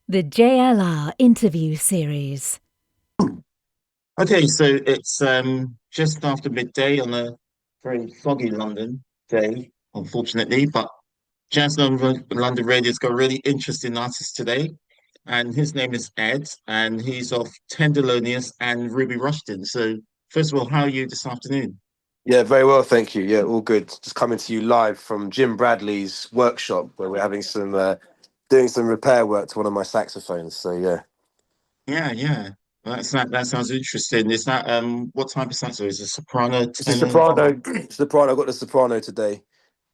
The JLR interview series. Okay, so it's just after midday on a very foggy London day, unfortunately. But London Radio's got a really interesting artist today, and his name is Ed, and he's of Tenderlonious and Ruby Rushton. So, first of all, how are you this afternoon? Yeah, very well, thank you. Yeah, all good. Just coming to you live from Jim Bradley's workshop where we're having doing some repair work to one of my saxophones. So yeah, Yeah, yeah. Well, that sounds interesting. Is that what type of saxophone? Is it soprano, it's a tenor? soprano. Soprano. I got the soprano today.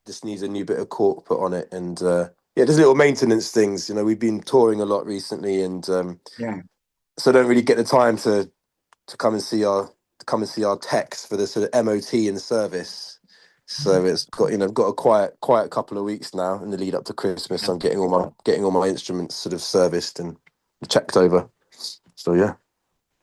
Just needs a new bit of cork put on it, and yeah, just little maintenance things. We've been touring a lot recently, and Yeah. so don't really get the time to come and see our techs for the sort of MOT and service. So it's got a quiet couple of weeks now in the lead up to Christmas. I'm getting all my instruments sort of serviced and checked over. So yeah,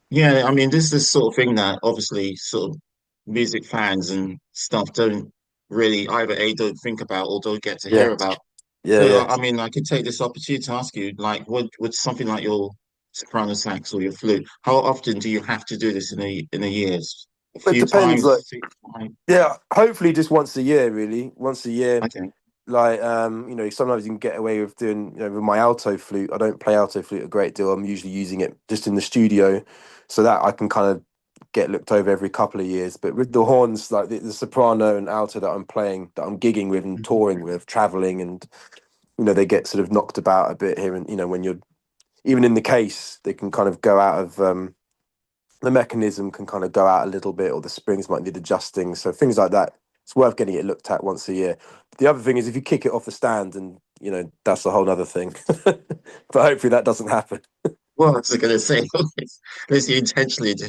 Yeah, I mean, this is the sort of thing that obviously sort of music fans and stuff don't really either A, don't think about or don't get to yeah, hear about. yeah, So, yeah. I mean, I could take this opportunity to ask you, like, would something like your soprano sax or your flute, how often do you have to do this in a year? A It few depends. times, Like, six times? yeah, hopefully just once a year, really. Once a year. Okay. Like, sometimes you can get away with doing, with my alto flute. I don't play alto flute a great deal. I'm usually using it just in the studio, so that I can kind of get looked over every couple of years. But with the horns, like the soprano and alto that I'm playing, that I'm gigging with and Mhm. touring with, traveling, and they get sort of knocked about a bit here. And when you're even in the case, they can kind of go out of the mechanism can kind of go out a little bit, or the springs might need adjusting. So things like that, it's worth getting it looked at once a year. But the other thing is if you kick it off the stand, and that's a whole other thing. But hopefully that doesn't happen. Well, I was going to say, unless you intentionally do,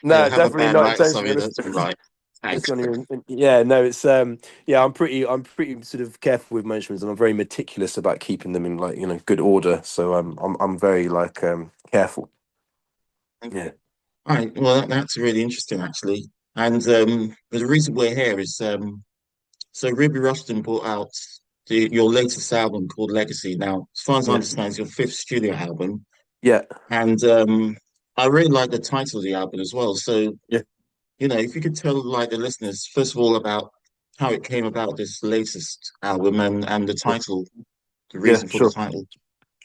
No, have a definitely bad not night or intentionally. something, that's right. It's Thanks. not even. Yeah, no, it's yeah. I'm pretty sort of careful with my instruments, and I'm very meticulous about keeping them in, like, good order. So I'm very like careful. Yeah. All right. Well, that's really interesting, actually. And the reason we're here is so Ruby Rushton brought out your latest album called Legacy. Now, as far as I Yeah. understand, it's your fifth studio album, Yeah. and I really like the title of the album as well. So, Yeah. if you could tell like the listeners first of all about how it came about this latest album and the Yeah. title, the Yeah. reason for the Sure. title.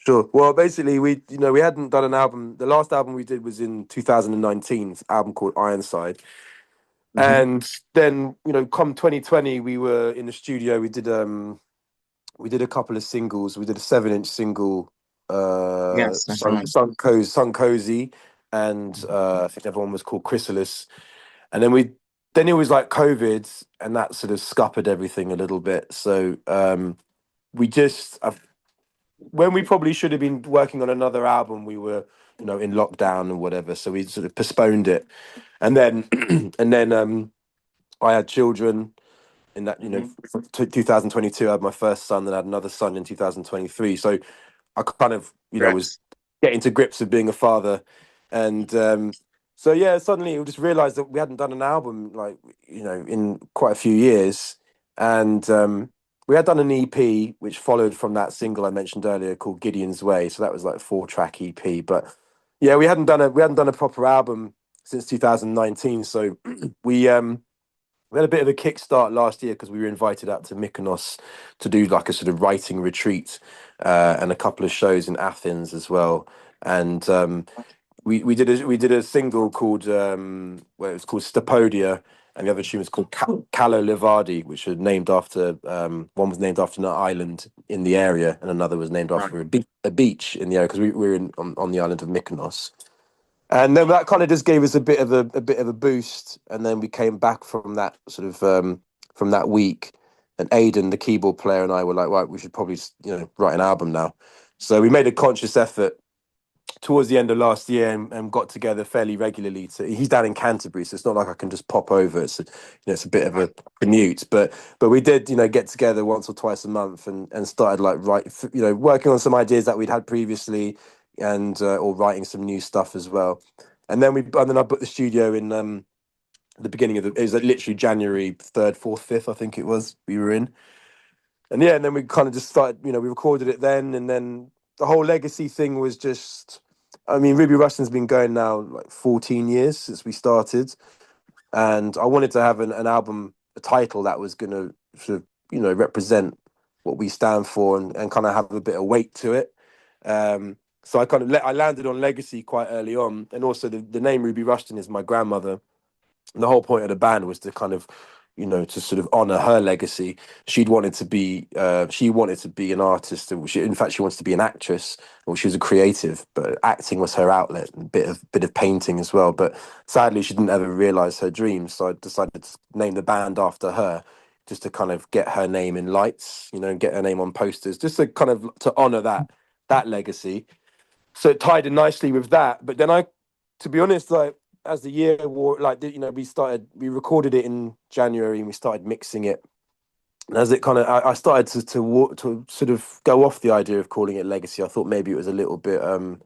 Sure. Well, basically, we hadn't done an album. The last album we did was in 2019, it's an album called Ironside. Hmm. And then, come 2020, we were in the studio. We did a couple of singles. We did a 7-inch single, Yes, that's right. Sun Cozy, and I think the other one was called Chrysalis. And then it was like COVID, and that sort of scuppered everything a little bit. So we just when we probably should have been working on another album, we were, in lockdown or whatever. So we sort of postponed it, and then, and then I had children in that, Hmm. 2022. I had my first son, and I had another son in 2023. So I kind of, was Reps. getting to grips with being a father, and so yeah, suddenly we just realised that we hadn't done an album, like, in quite a few years, and we had done an EP which followed from that single I mentioned earlier called Gideon's Way. So that was like 4-track EP, but yeah, we hadn't done a proper album since 2019. So we had a bit of a kickstart last year because we were invited out to Mykonos to do like a sort of writing retreat, and a couple of shows in Athens as well. And we did a single called well, it was called Stapodia, and the other tune was called Calo Livardi, which was named after, one was named after an island in the area, and another was named Right. after a beach in the area, because we were on the island of Mykonos. And then that kind of just gave us a bit of a boost, and then we came back from that sort of, from that week, and Aidan, the keyboard player, and I were like, right, we should probably write an album now. So we made a conscious effort towards the end of last year, and got together fairly regularly. He's down in Canterbury, so it's not like I can just pop over. It's a bit of Right. a commute, but we did, get together once or twice a month, and started like working on some ideas that we'd had previously, and or writing some new stuff as well. And then I booked the studio in the beginning of it was like literally January 3rd, 4th, 5th, I think it was, we were in. And yeah, and then we kind of just started, we recorded it then, and then the whole legacy thing was just, I mean, Ruby Rushton's been going now like 14 years since we started, and I wanted to have an album, a title that was going to sort of, represent what we stand for and kind of have a bit of weight to it. So I kind of I landed on legacy quite early on, and also the name Ruby Rushton is my grandmother. And the whole point of the band was to kind of, to sort of honor her legacy. She wanted to be an artist. In fact, she wants to be an actress. Well, she was a creative, but acting was her outlet, and a bit of painting as well. But sadly, she didn't ever realize her dreams. So I decided to name the band after her, just to kind of get her name in lights, get her name on posters, just to kind of to honor that legacy. So it tied in nicely with that. But then to be honest, like as the year wore, like we recorded it in January and we started mixing it. And as it kind of, I started to sort of go off the idea of calling it legacy. I thought maybe it was a little bit, I don't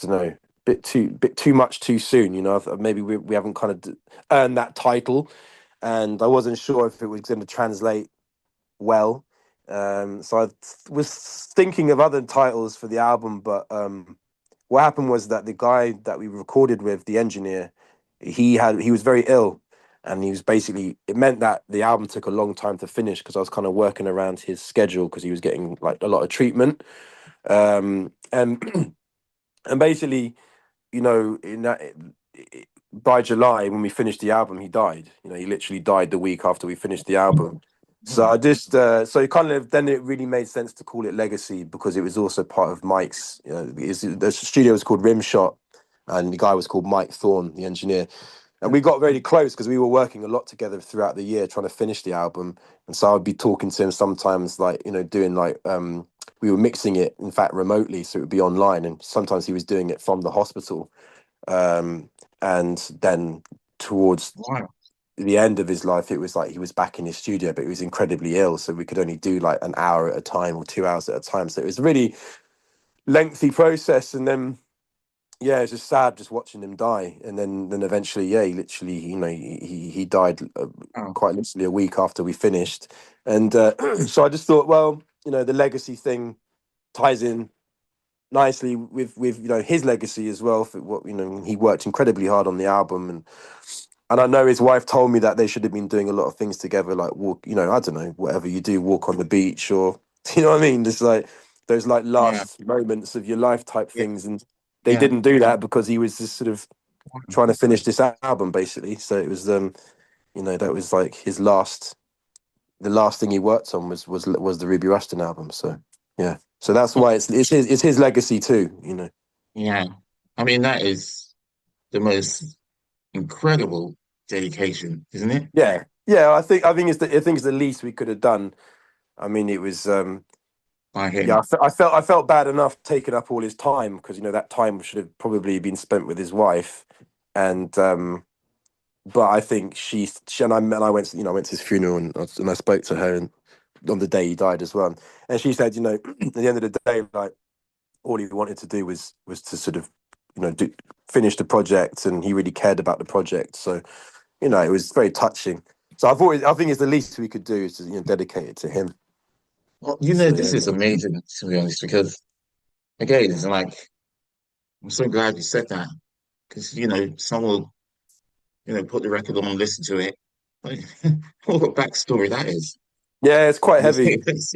know, bit too much too soon. Maybe we haven't kind of earned that title, and I wasn't sure if it was going to translate well. So I was thinking of other titles for the album, but what happened was that the guy that we recorded with, the engineer, he was very ill, and he was basically, it meant that the album took a long time to finish because I was kind of working around his schedule because he was getting like a lot of treatment, and and basically, in that, by July when we finished the album, he died. He literally died the week after we finished the album. So I just, so it kind of, then it really made sense to call it Legacy because it was also part of Mike's, the studio was called Rimshot, and the guy was called Mike Thorne, the engineer. And we got very close because we were working a lot together throughout the year trying to finish the album. And so I'd be talking to him sometimes, like, doing like, we were mixing it, in fact, remotely. So it would be online. And sometimes he was doing it from the hospital. And then towards the end of his life, it was like he was back in his studio, but he was incredibly ill, so we could only do like an hour at a time or 2 hours at a time. So it was a really lengthy process. And then it's just sad just watching him die. And then eventually, he literally, he died quite literally a week after we finished. And so I just thought, well, the legacy thing ties in nicely with his legacy as well. For what he worked incredibly hard on the album, and I know his wife told me that they should have been doing a lot of things together, like walk, I don't know, whatever you do, walk on the beach, or you know what I mean, just like those like last moments of your life type things. And they didn't do that because he was just sort of trying to finish this album basically. So it was that was like the last thing he worked on was the Ruby Rushton album. So yeah, so that's why it's his legacy too. Yeah. I mean, that is the most incredible dedication, isn't it? Yeah. I think it's the least we could have done. I mean, it was By him. I felt bad enough taking up all his time because that time should have probably been spent with his wife, and but I think she and I went I went to his funeral, and I spoke to her, and on the day he died as well, and she said at the end of the day, like, all he wanted to do was to sort of finish the project, and he really cared about the project. So it was very touching. So I think it's the least we could do is to dedicate it to him. Well, So this is amazing, to be honest, because again, it's like, I'm so glad you said that because, some will, put the record on and listen to it. Like, what a backstory that is. yeah, it's quite heavy. It's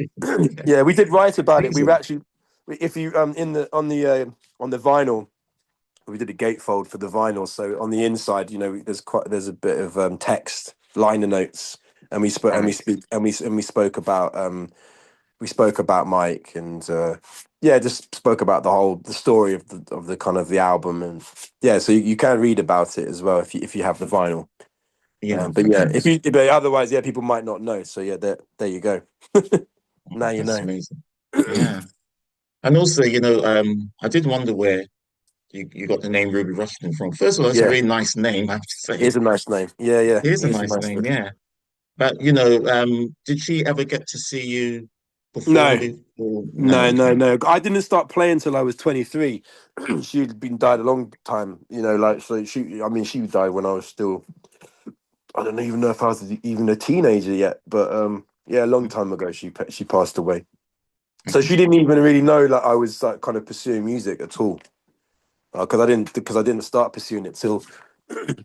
Yeah, we did write about it. We were amazing. actually, if you in the on the vinyl, we did a gatefold for the vinyl. So on the inside, there's a bit of text, liner notes, and Right. we spoke about Mike, and just spoke about the story of the kind of the album. And yeah, so you can read about it as well if you have the vinyl. Yeah. But yeah, Okay. but otherwise, people might not know. So yeah, there you go. Now you That's know. amazing. Yeah. And also, I did wonder where you got the name Ruby Rushton from. First of all, it's a Yeah, really nice name, I have to it say. is a nice name. Yeah, yeah, It is a it is a nice nice name, name. yeah. But did she ever get to see you perform No, before? No, no, no, okay. no. I didn't start playing until I was 23. She'd been died a long time, like, so she died when I was still, I don't even know if I was even a teenager yet, but yeah, a long time ago she passed away. So Okay. she didn't even really know like I was like kind of pursuing music at all. Because I didn't start pursuing it till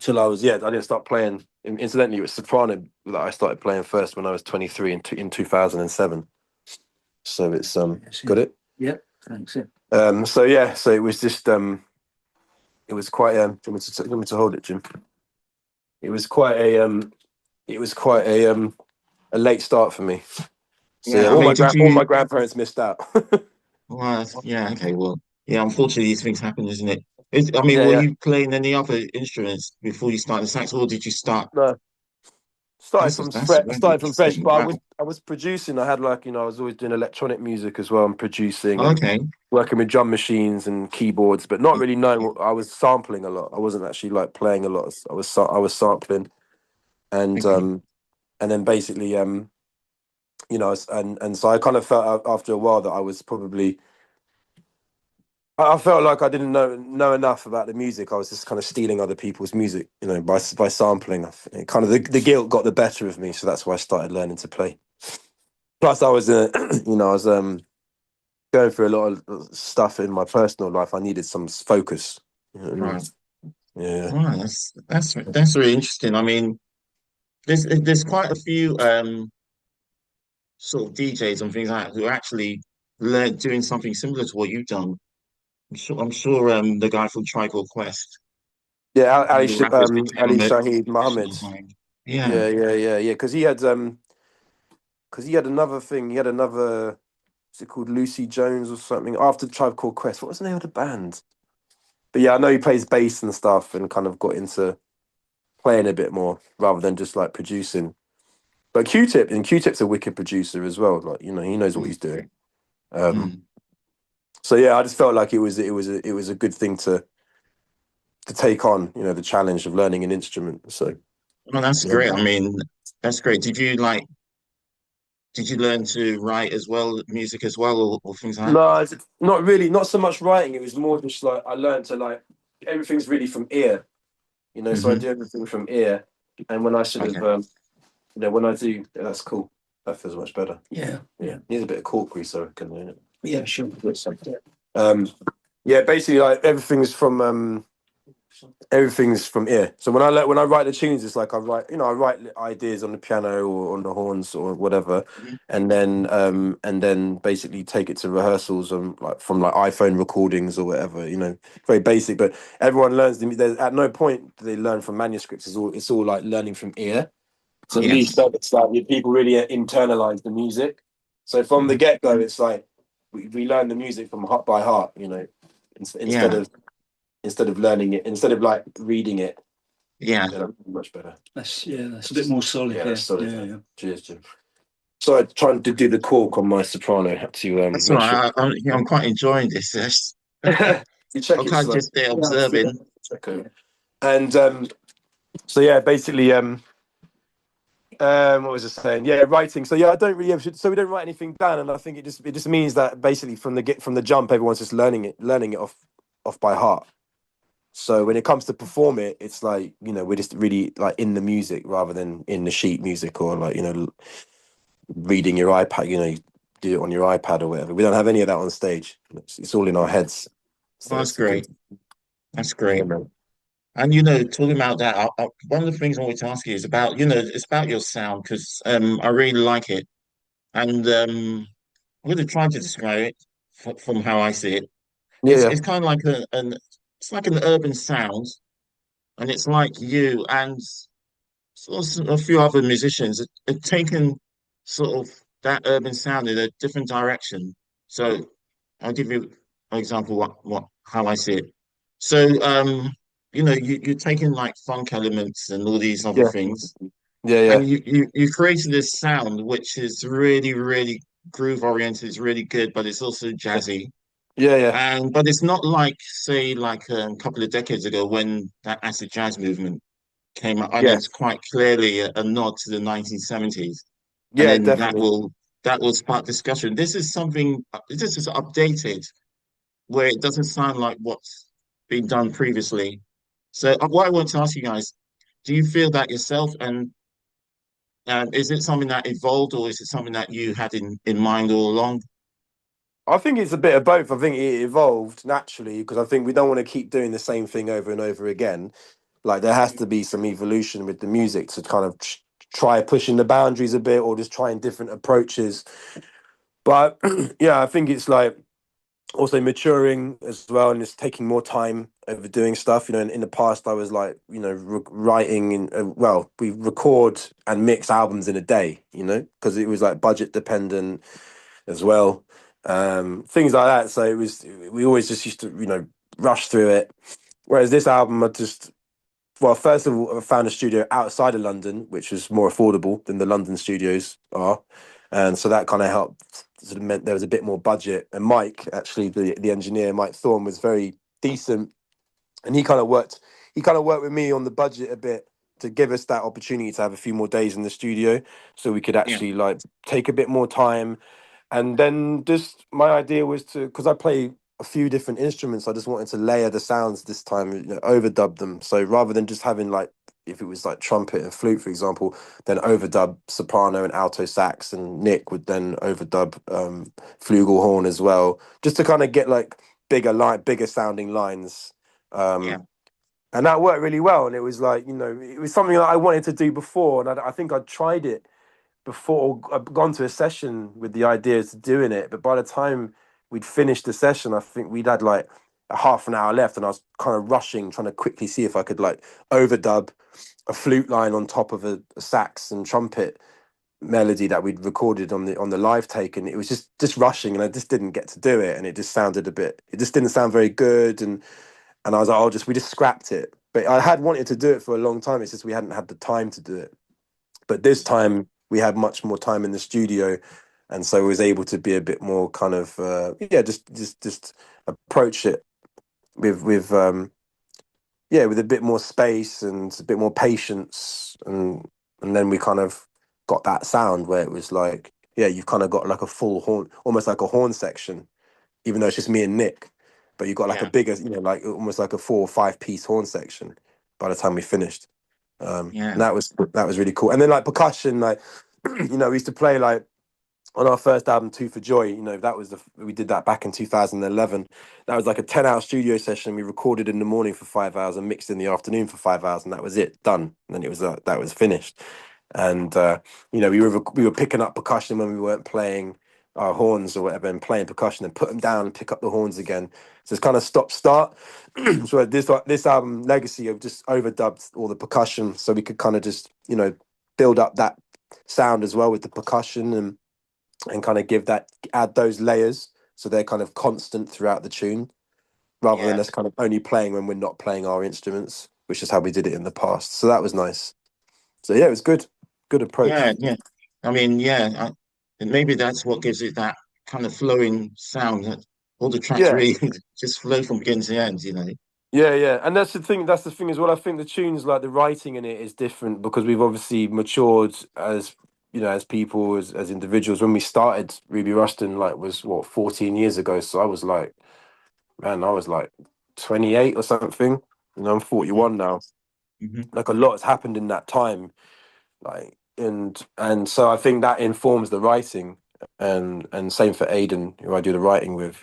till I was I didn't start playing. Incidentally, it was soprano that I started playing first when I was 23 in 2007. So it's Yes, got it. Yep. Thanks. Yeah. So it was just it was quite do you want me to hold it, Jim? It was quite a late start for me. So yeah, Yeah, I mean, did all you? my grandparents missed out. Well, yeah, okay, well, yeah. Unfortunately, these things happen, isn't it? I mean, Yeah, were yeah. you playing any other instruments before you started sax, or did you start? No, That's really started from fresh, interesting. but Wow. I was producing. I had like I was always doing electronic music as well and producing and Okay. working with drum machines and keyboards, but not really knowing I was sampling a lot. I wasn't actually like playing a lot. I was sampling and Okay. then basically and so I kind of felt after a while that I was probably I felt like I didn't know enough about the music. I was just kind of stealing other people's music, by sampling. It kind of the guilt got the better of me, so that's why I started learning to play. Plus, I was I was going through a lot of stuff in my personal life. I needed some focus. You know what I mean? Right. Yeah, Wow, that's really interesting. I mean, there's quite a few sort of DJs and things like that who actually learn doing something similar to what you've done. I'm sure the guy from Tribe Called Quest, yeah. one of the rappers we play on Ali the Shaheed national Mohammed. side. Yeah. Yeah. Because he had another thing. He had another. Is it called Lucy Jones or something? After Tribe Called Quest. What was the name of the band? But yeah, I know he plays bass and stuff, and kind of got into playing a bit more rather than just like producing. But Q-Tip's a wicked producer as well. Like he knows what Mm, he's doing. Um, mm. so yeah, I just felt like it was a good thing to take on. The challenge of learning an instrument. So Well, that's yeah. great. I mean, that's great. Did you learn to write as well, music as well, or things like that? No, not really. Not so much writing. It was more just like I learned to like everything's really from ear. So I Hmm. do everything from ear. And when I sort of Okay. when I do, yeah, that's cool. That feels much better. Yeah. Yeah, needs a bit of cork grease, I reckon. Yeah. Sure. Yeah. Um, yeah, basically, like everything's from ear. So when I write the tunes, it's like I write ideas on the piano or on the horns or whatever, Mhm. and then basically take it to rehearsals on like from like iPhone recordings or whatever. Very basic, but everyone learns. There's at no point do they learn from manuscripts. It's all like learning from ear. So at least Yes. it's like people really internalize the music. So from the Mhm. get go, it's like we learn the music from heart by heart. Instead Yeah. of learning it, instead of like reading it. Yeah. Yeah, much better. That's a bit more solid. Yeah, Yeah. that's solid. Yeah. Yeah. Cheers, Jim. So I trying to do the cork on my soprano. Had to That's all make sure. right. I'm quite enjoying this. You check I'm it kind of slow. just there Yeah. I'll see observing. that. Check it. And so yeah, basically what was I saying? Yeah, writing. So yeah, I don't really so we don't write anything down, and I think it just means that basically from the jump, everyone's just learning it off by heart. So when it comes to perform it, it's like we're just really like in the music rather than in the sheet music or like reading your iPad. You do it on your iPad or whatever. We don't have any of that on stage. It's all in our heads. Well, So that's it's a good. great. That's Yeah, great. man. And talking about that, one of the things I wanted to ask you is about, it's about your sound because I really like it, and I'm going to try to describe it from how I see it. Yeah, It's yeah, it's kind of like it's like an urban sound, and it's like you and sort of a few other musicians have taken sort of that urban sound in a different direction. So I'll give you an example what how I see it. So you're taking like funk elements and all these other yeah, things, yeah, yeah, and you created this sound which is really, really groove oriented, it's really good, but it's also jazzy. yeah, yeah, And but it's not like say like a couple of decades ago when that acid jazz movement came up, and yeah, it's quite clearly a nod to the 1970s. And yeah, then definitely. that will spark discussion. This is updated where it doesn't sound like what's been done previously. So what I want to ask you guys, do you feel that yourself? And is it something that evolved, or is it something that you had in mind all along? I think it's a bit of both. I think it evolved naturally because I think we don't want to keep doing the same thing over and over again. Like there has to be some evolution with the music to kind of try pushing the boundaries a bit or just trying different approaches. But yeah, I think it's like also maturing as well, and it's taking more time over doing stuff. In the past, I was like, writing in. Well, we record and mix albums in a day. Because it was like budget dependent as well, things like that. So we always just used to rush through it. Whereas this album, well, first of all, I found a studio outside of London, which was more affordable than the London studios are, and so that kind of helped. Sort of meant there was a bit more budget. And Mike, actually, the engineer, Mike Thorne, was very decent, and he kind of worked. He kind of worked with me on the budget a bit to give us that opportunity to have a few more days in the studio, so we could Yeah, actually like take a bit more time. And then just my idea was to, because I play a few different instruments, I just wanted to layer the sounds this time, overdub them. So rather than just having like, if it was like trumpet and flute, for example, then overdub soprano and alto sax, and Nick would then overdub flugelhorn as well, just to kind of get like bigger sounding lines. yeah, Um, and that worked really well. And it was like, it was something that I wanted to do before. And I think I'd tried it before. I'd gone to a session with the idea of doing it, but by the time we'd finished the session, I think we'd had like a half an hour left, and I was kind of rushing, trying to quickly see if I could like overdub a flute line on top of a sax and trumpet melody that we'd recorded on the live take, and it was just rushing, and I just didn't get to do it, and it just sounded it just didn't sound very good, and I was like, we just scrapped it. But I had wanted to do it for a long time. It's just we hadn't had the time to do it. But this time we had much more time in the studio, and so I was able to be a bit more kind of just approach it with a bit more space and a bit more patience, and then we kind of got that sound where it was like, yeah, you've kind of got like a full horn, almost like a horn section, even though it's just me and Nick, but you got like a yeah, bigger, like almost like a 4 or 5 piece horn section by the time we finished. yeah, And that was really cool. And then like percussion, like we used to play like on our first album, Two for Joy. We did that back in 2011. That was like a 10-hour studio session. We recorded in the morning for 5 hours and mixed in the afternoon for 5 hours, and that was it, done. And then it was that was finished. And we were picking up percussion when we weren't playing our horns or whatever, and playing percussion, and put them down and pick up the horns again. So it's kind of stop start. So this album Legacy, I've just overdubbed all the percussion, so we could kind of just build up that sound as well with the percussion, and kind of add those layers so they're kind of constant throughout the tune, rather than yeah, us kind of only playing when we're not playing our instruments, which is how we did it in the past. So that was nice. So yeah, it was good approach. yeah. I mean, and maybe that's what gives it that kind of flowing sound that all the tracks Yeah, really just flow from beginning to end. yeah, and that's the thing as well. I think the tunes, like the writing in it, is different because we've obviously matured as as people, as individuals. When we started, Ruby Rushton like was what 14 years ago, so I was like, man, I was like 28 or something. I'm 41 now. Mm-hmm. Like a lot has happened in that time, like and so I think that informs the writing, and same for Aiden, who I do the writing with.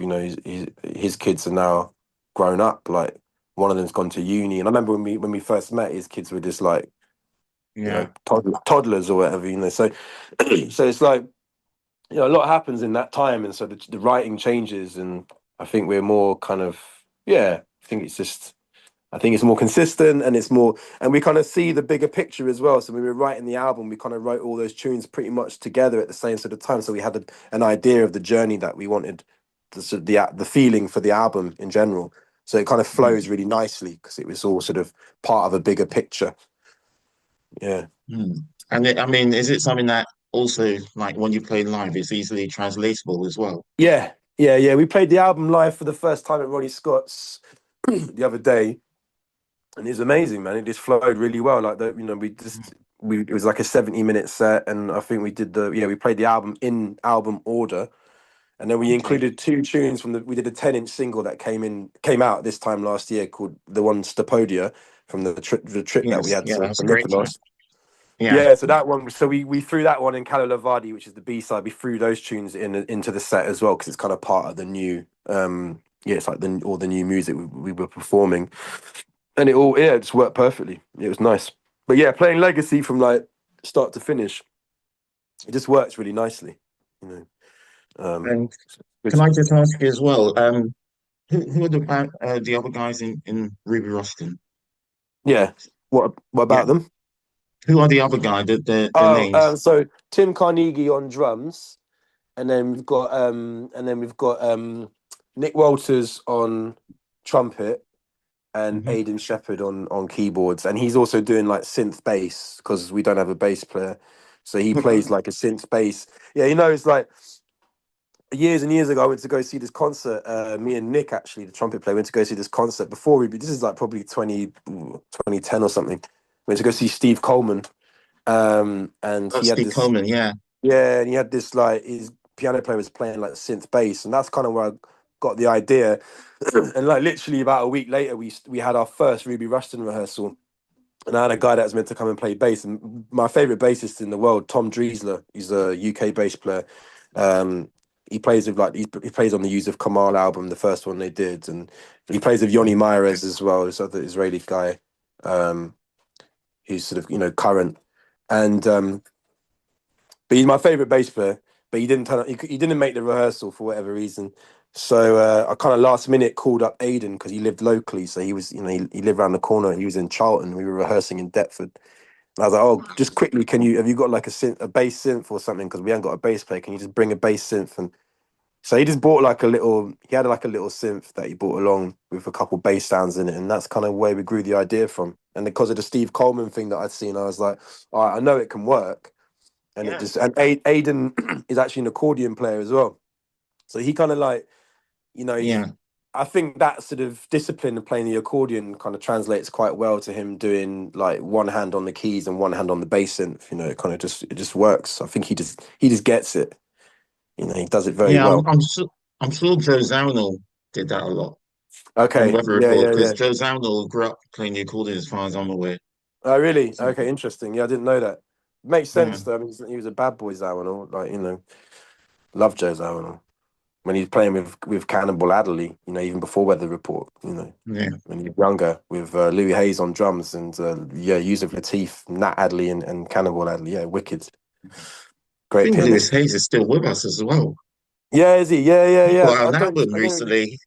His kids are now grown up. Like one of them's gone to uni, and I remember when we first met, his kids were just like Yeah, toddlers or whatever. So so it's like a lot happens in that time, and so the writing changes, and I think we're more kind of I think it's more consistent, and and we kind of see the bigger picture as well. So when we were writing the album, we kind of wrote all those tunes pretty much together at the same sort of time. So we had an idea of the journey that we wanted, the feeling for the album in general. So it kind of flows really nicely because it was all sort of part of a bigger picture. Yeah. mm. And I mean, is it something that also, like when you play live, it's easily translatable as well? Yeah. We played the album live for the first time at Ronnie Scott's the other day, and it's amazing, man. It just flowed really well. Like that, it was like a 70-minute set, and I think we played the album in album order, and then we Okay. included 2 tunes we did a 10-inch single that came out this time last year, called the one Stopodia, from the trip that we Yes, had yeah, to that's a great track. Mykonos. Yeah. Yeah, so that one, so we threw that one in Calo Lavardi, which is the B side. We threw those tunes into the set as well because it's kind of part of the new, yeah, it's like all the new music we were performing, and it just worked perfectly. It was nice, but yeah, playing Legacy from like start to finish, it just works really nicely, you know. And Good. can I just ask you as well, who are the other guys in Ruby Rushton? Yeah, what Yeah. about them? Who are the other guy, the Oh, names? so Tim Carnegie on drums, and then we've got Nick Walters on trumpet and Hmm. Aidan Shepherd on keyboards, and he's also doing like synth bass because we don't have a bass player, so he plays like a synth bass. Yeah, it's like years and years ago, I went to go see this concert. Me and Nick, actually, the trumpet player, went to go see this concert before we. This is like probably 2010 or something. Went to go see Steve Coleman, and Oh, he had Steve this. Coleman, yeah. Yeah, and he had this like his piano player was playing like synth bass, and that's kind of where I got the idea. And like literally about a week later, we had our first Ruby Rushton rehearsal, and I had a guy that was meant to come and play bass. And my favorite bassist in the world, Tom Driesler, he's a UK bass player. Um, he plays with like he plays on the Use of Kamal album, the first one they did, and he plays with Yoni Myres as well, this other Israeli guy, um, who's sort of current. And but he's my favorite bass player. But he didn't turn up. He didn't make the rehearsal for whatever reason. So I kind of last minute called up Aidan because he lived locally. So he was, he lived around the corner. He was in Charlton. We were rehearsing in Deptford. And I was like, oh, just quickly, have you got like a bass synth or something? Because we haven't got a bass player. Can you just bring a bass synth? And so he just bought he had like a little synth that he brought along with a couple bass sounds in it. And that's kind of where we grew the idea from. And because of the Steve Coleman thing that I'd seen, I was like, all right, I know it can work. And it Yeah. just, and Aidan is actually an accordion player as well. So he kind of like, Yeah. I think that sort of discipline of playing the accordion kind of translates quite well to him doing like one hand on the keys and one hand on the bass synth. It kind of just works. I think he just gets it. He does it very Yeah, well. I'm sure Joe Zawinul did that a lot on Okay. Weather Yeah, Report yeah, because yeah. Joe Zawinul grew up playing the accordion as far as I'm aware. Oh, really? So, Okay, interesting. Yeah, I didn't know that. Makes yeah, sense though. I mean, he was a bad boy Zawinul, like love Joe Zawinul. When he's playing with Cannonball Adderley, even before Weather Report, yeah. when he was younger, with Louis Hayes on drums and Yusuf Lateef, Nat Adderley and Cannonball Adderley. Yeah, wicked. I Great think Lewis pianist. Hayes is still with us as well. Yeah, is he? Yeah, yeah, He yeah. put out an album recently.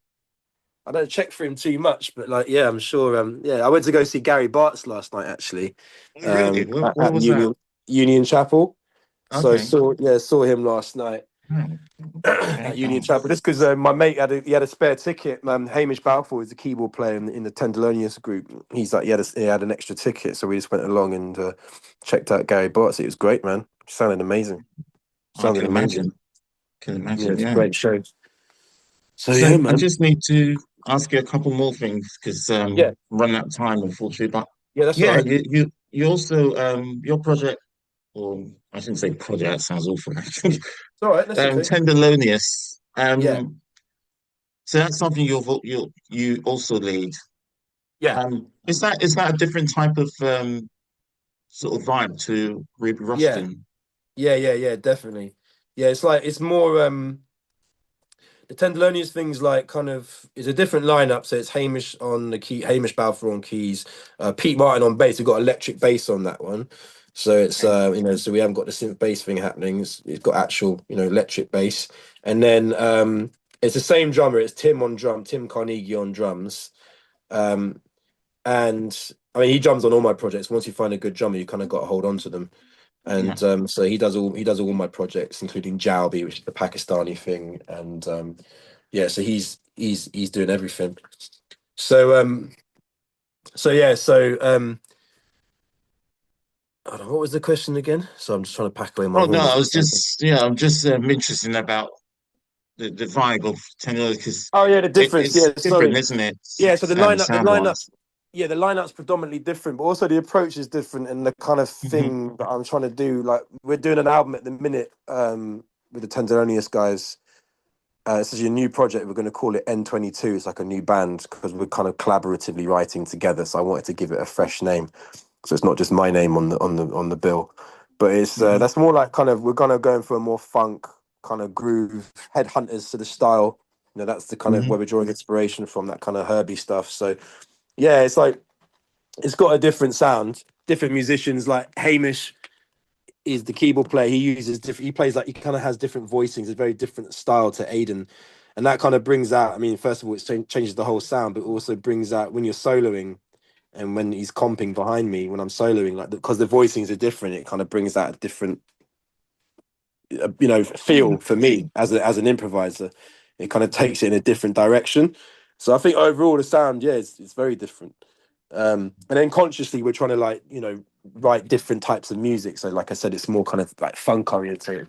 I don't check for him too much, but like, yeah, I'm sure. Yeah, I went to go see Gary Bartz last night actually, Oh, really? Where at was that? Union Chapel. So Okay. saw him last night Oh, at okay. Union Oh, Chapel. Just because my mate he had a spare ticket. Hamish Balfour is a keyboard player in the Tenderlonious group. He's like he had an extra ticket, so we just went along and checked out Gary Bartz. It was great, man. Sounded amazing. I Sounded can amazing. imagine. Can Yeah, imagine. it's a Yeah. great show. So So yeah, I man. just need to ask you a couple more things because Yeah, I'm running out of time, unfortunately. But yeah, that's all yeah, right. you also your project, or I shouldn't say project. That sounds awful. Actually. It's all right. That's okay. Tenderlonious. Yeah, So that's something you also lead. yeah. Is that a different type of sort of vibe to Ruby Yeah, Rushton? yeah, definitely. Yeah, it's like it's more the Tenderlonious thing's like kind of is a different lineup. So it's Hamish on the key, Hamish Balfour on keys, Pete Martin on bass. We've got electric bass on that one. So it's Okay. so we haven't got the synth bass thing happening. It's got actual electric bass, and then it's the same drummer. It's Tim Carnegie on drums. Um, and I mean he drums on all my projects. Once you find a good drummer, you kind of got to hold on to them. Yeah. And so he does all my projects, including Jalbi, which is the Pakistani thing, and yeah, so he's doing everything. So yeah, I don't know, what was the question again? So I'm just trying to pack away my Oh no, I horns. was just I'm just interested about the vibe of Tenderlonious because Oh yeah, the difference. it's Yeah, different, sorry. isn't it? Yeah, so Sound wise. yeah, the lineup's predominantly different, but also the approach is different, and the kind of Hmm. thing that I'm trying to do. Like we're doing an album at the minute with the Tenderlonious guys. It's actually a new project. We're going to call it N22. It's like a new band because we're kind of collaboratively writing together. So I wanted to give it a fresh name. so it's not just my name on the bill. But it's that's more like kind of we're kind of going for a more funk kind of groove, headhunters sort of style. That's the kind of where we're drawing inspiration from, that kind of herby stuff. So yeah, it's like it's got a different sound. Different musicians, like Hamish is the keyboard player. He uses different. He plays like he kind of has different voicings, a very different style to Aidan, and that kind of brings out. I mean, first of all, it changes the whole sound, but also brings out when you're soloing and when he's comping behind me when I'm soloing, like because the voicings are different, it kind of brings out a different feel for me as an improviser. It kind of takes it in a different direction. So I think overall the sound, yeah, it's very different. And then consciously we're trying to write different types of music. So like I said, it's more kind of like funk oriented.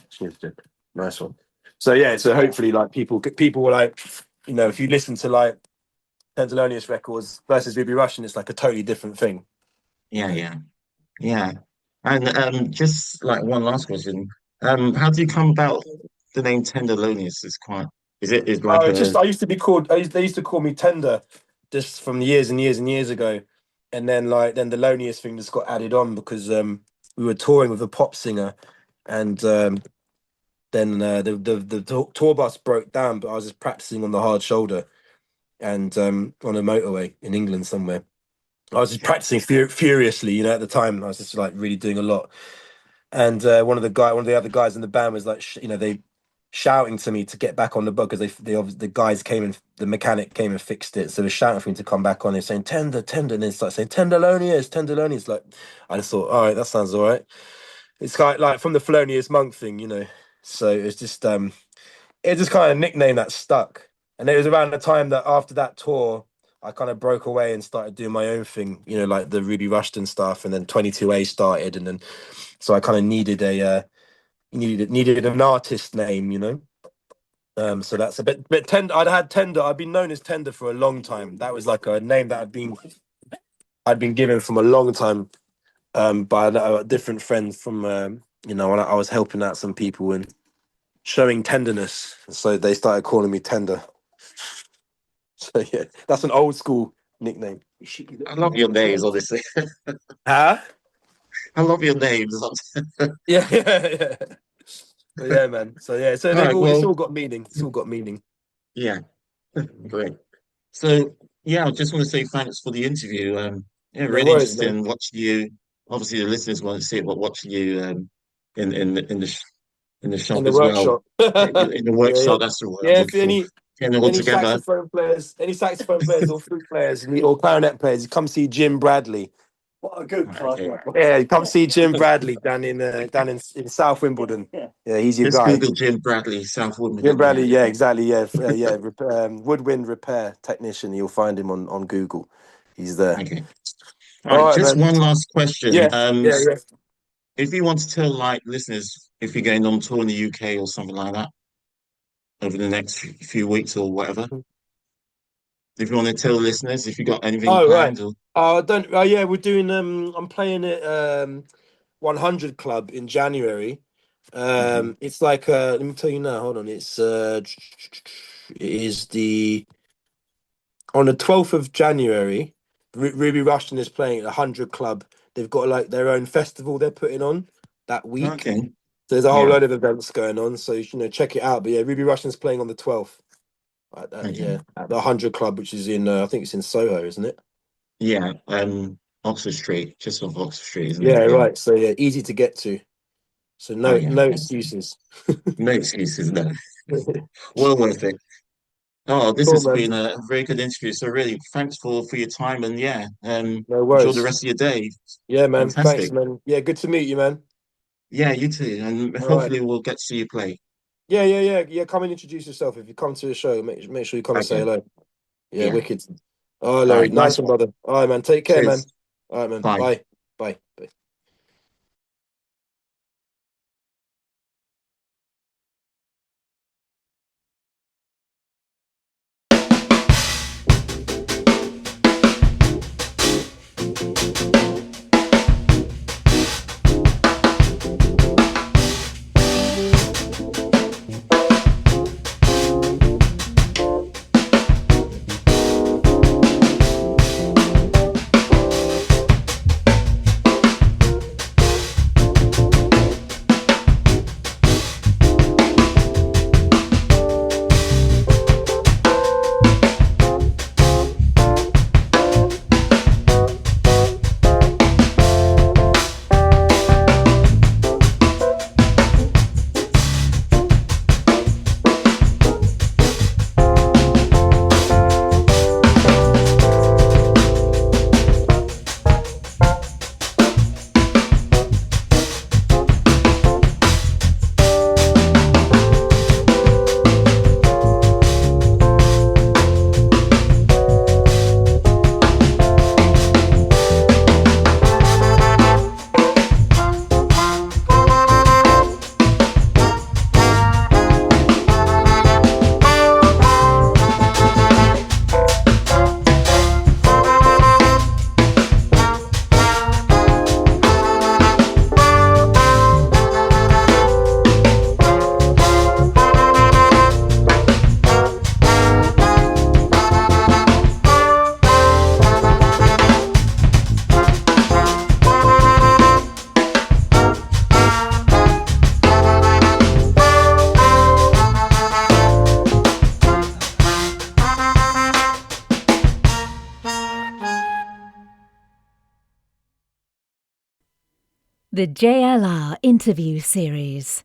Nice one. So yeah, so hopefully like people will like, if you listen to like Tenderlonious records versus Ruby Rushton, it's like a totally different thing. Yeah. And just like one last question. How do you come about the name Tenderlonious? Is like a I used to be called. They used to call me Tender, just from years and years and years ago, and then the loneliest thing just got added on because we were touring with a pop singer, and then the tour bus broke down, but I was just practicing on the hard shoulder, and on a motorway in England somewhere. I was just practicing furiously, at the time. I was just like really doing a lot, and one of the other guys in the band was like, they shouting to me to get back on the boat because the guys came and the mechanic came and fixed it, so they're shouting for me to come back on. They're saying tender, and then start saying Tenderlonious. Like I just thought, all right, that sounds all right. It's like from the Felonious Monk thing. So it's just kind of a nickname that stuck. And it was around the time that after that tour, I kind of broke away and started doing my own thing, like the Ruby Rushton stuff, and then 22A started, and then so I kind of needed needed an artist name. So that's a bit Tender. I'd been known as Tender for a long time. That was like a name that I'd been given from a long time, by a different friend from when I was helping out some people and showing tenderness, so they started calling me Tender. So yeah, that's an old school nickname. I love your names, honestly. Huh? I love your names. Yeah. But yeah, man. So yeah, so All right, it's well, all got meaning. It's all got meaning. yeah, great. So yeah, I just want to say thanks for the interview. Yeah, No really worries, man. interesting watching you. Obviously, the listeners won't see it, but watching you in the In shop the as well, workshop. Yeah, in the yeah. workshop. That's the word I'm Yeah, if looking for. Getting it all together. any saxophone players or flute players or clarinet players, you come see Jim Bradley. What a good club. Okay. Yeah, you come see Jim Bradley down in South Wimbledon. Yeah, he's your Just guy. Google Jim Bradley, South Jim Wimbledon. Bradley, Yeah. yeah, exactly. Yeah, woodwind repair technician. You'll find him on Google. He's there. Okay. All All right. right, Just man. one last question. Yeah, yeah, yeah. If you want to tell like listeners if you're going on tour in the UK or something like that over the next few weeks or whatever, if you want to tell listeners if you got anything Oh, right. planned or I don't. Oh, yeah, we're doing. I'm playing at 100 Club in January. okay. It's like let me tell you now. Hold on. It is on the 12th of January. Ruby Rushton is playing at 100 Club. They've got like their own festival they're putting on that week. Okay. So there's a whole Yeah. load of events going on. So check it out. But yeah, Ruby Rushton's playing on the 12th. Okay. At the 100 Club, which is in I think it's in Soho, isn't it? Yeah. Oxford Street, just off Oxford Street, isn't Yeah, it? Yeah. right. So yeah, easy to get to. So Oh no yeah. no Excellent. excuses. No excuses, no. Well worth it. Oh, this Cool, has man. been a very good interview. So really, thanks for your time and yeah, No enjoy the worries. rest of your day. Yeah, man. Thanks, Fantastic. man. Yeah, good to meet you, man. Yeah, you too. And All right. hopefully we'll get to see you play. Yeah. Come and introduce yourself. If you come to the show, make sure you come and say Okay. hello. Yeah, Yeah. wicked. All right, All Larry. right. Nice Nice one, one. brother. All right, man. Take care, man. Cheers. All right, man. Bye. Bye. Bye. The JLR interview series.